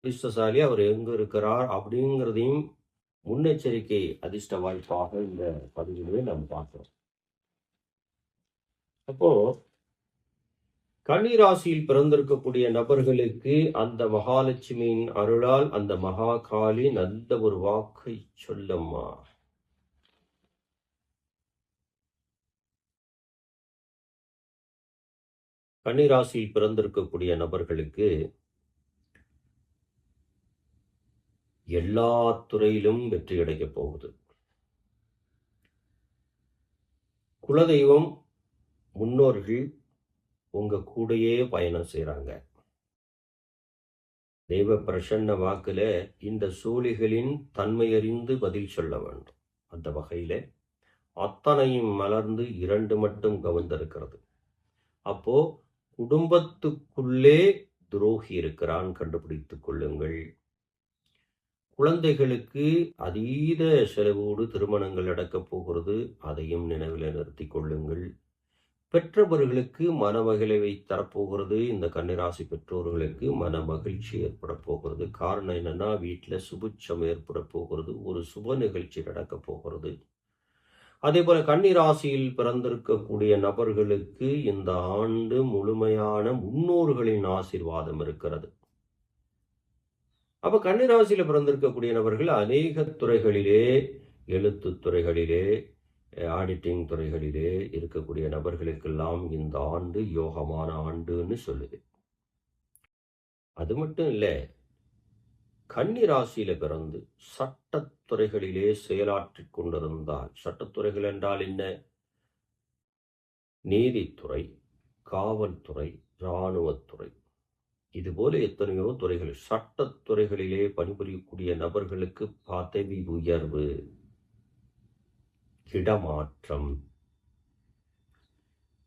அதிர்ஷ்டசாலி அவர் எங்க இருக்கிறார் அப்படிங்கிறதையும் முன்னெச்சரிக்கை அதிர்ஷ்ட வாய்ப்பாக இந்த பதிவிலே நாம் பார்க்கிறோம். அப்போ கன்னிராசியில் பிறந்திருக்கக்கூடிய நபர்களுக்கு அந்த மகாலட்சுமியின் அருளால் அந்த மகாகாளி நல்ல ஒரு வாக்கை சொல்லம்மா. கன்னிராசியில் பிறந்திருக்கக்கூடிய நபர்களுக்கு எல்லா துறையிலும் வெற்றி கிடைக்கப் போகுது. குலதெய்வம் முன்னோர்கள் உங்க கூடயே பயணம் செய்றாங்க. தெய்வ பிரசன்ன வாக்குல இந்த சூழிகளின் தன்மையறிந்து பதில் சொல்ல வேண்டும். அந்த வகையில அத்தனையும் மலர்ந்து 2 மட்டும் கவர்ந்திருக்கிறது. அப்போ குடும்பத்துக்குள்ளே துரோகி இருக்கிறான், கண்டுபிடித்துக் கொள்ளுங்கள். குழந்தைகளுக்கு அதீத செலவோடு திருமணங்கள் நடக்கப் போகிறது, அதையும் நினைவில் நிறுத்திக் கொள்ளுங்கள். பெற்றவர்களுக்கு மனமகிழ்வை தரப்போகிறது. இந்த கன்னிராசி பெற்றோர்களுக்கு மன மகிழ்ச்சி ஏற்பட போகிறது. காரணம் என்னன்னா, வீட்டில் சுபிட்சம் ஏற்பட போகிறது, ஒரு சுப நிகழ்ச்சி நடக்க போகிறது. அதே போல கன்னிராசியில் பிறந்திருக்கக்கூடிய நபர்களுக்கு இந்த ஆண்டு முழுமையான முன்னோர்களின் ஆசீர்வாதம் இருக்கிறது. அப்ப கன்னிராசியில பிறந்திருக்கக்கூடிய நபர்கள் அநேக துறைகளிலே, எழுத்து துறைகளிலே, ஆடிட்டிங் துறைகளிலே இருக்கக்கூடிய நபர்களுக்கெல்லாம் இந்த ஆண்டு யோகமான ஆண்டுன்னு சொல்லுது. அது மட்டும் இல்ல, கன்னிராசியில பிறந்து சட்டத்துறைகளிலே செயலாற்றிக் கொண்டிருந்தால், சட்டத்துறைகள் என்றால் என்ன? நீதித்துறை, காவல்துறை, இராணுவத்துறை, இதுபோல எத்தனையோ துறைகள், சட்டத்துறைகளிலே பணிபுரியக்கூடிய நபர்களுக்கு பதவி உயர்வு, இடமாற்றம்,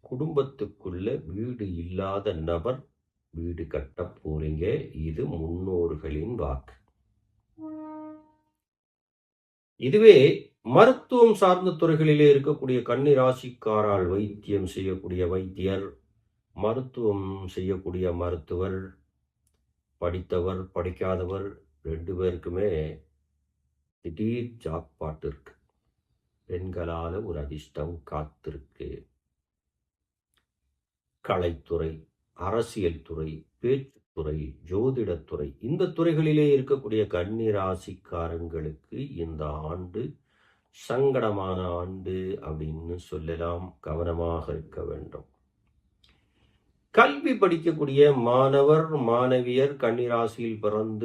குடும்பத்துக்குள்ள வீடு இல்லாத நபர் வீடு கட்ட போறீங்க. இது முன்னோர்களின் வாக்கு. இதுவே மருத்துவம் சார்ந்த துறைகளிலே இருக்கக்கூடிய கன்னி ராசிக்காரால் வைத்தியம் செய்யக்கூடிய வைத்தியர், மருத்துவம் செய்யக்கூடிய மருத்துவர், படித்தவர் படிக்காதவர் 2 பேருக்குமே திடீர் ஜாக்பாட் இருக்கு. பெண்களால ஒரு அதிர்ஷ்டம் காத்திருக்கு. கலைத்துறை, அரசியல் துறை, பேச்சுத்துறை, ஜோதிடத்துறை, இந்த துறைகளிலே இருக்கக்கூடிய கன்னி ராசிக்காரங்களுக்கு இந்த ஆண்டு சங்கடமான ஆண்டு அப்படின்னு சொல்லலாம். கவனமாக இருக்க வேண்டும். கல்வி படிக்கக்கூடிய மாணவர் மாணவியர் கன்னிராசியில் பிறந்து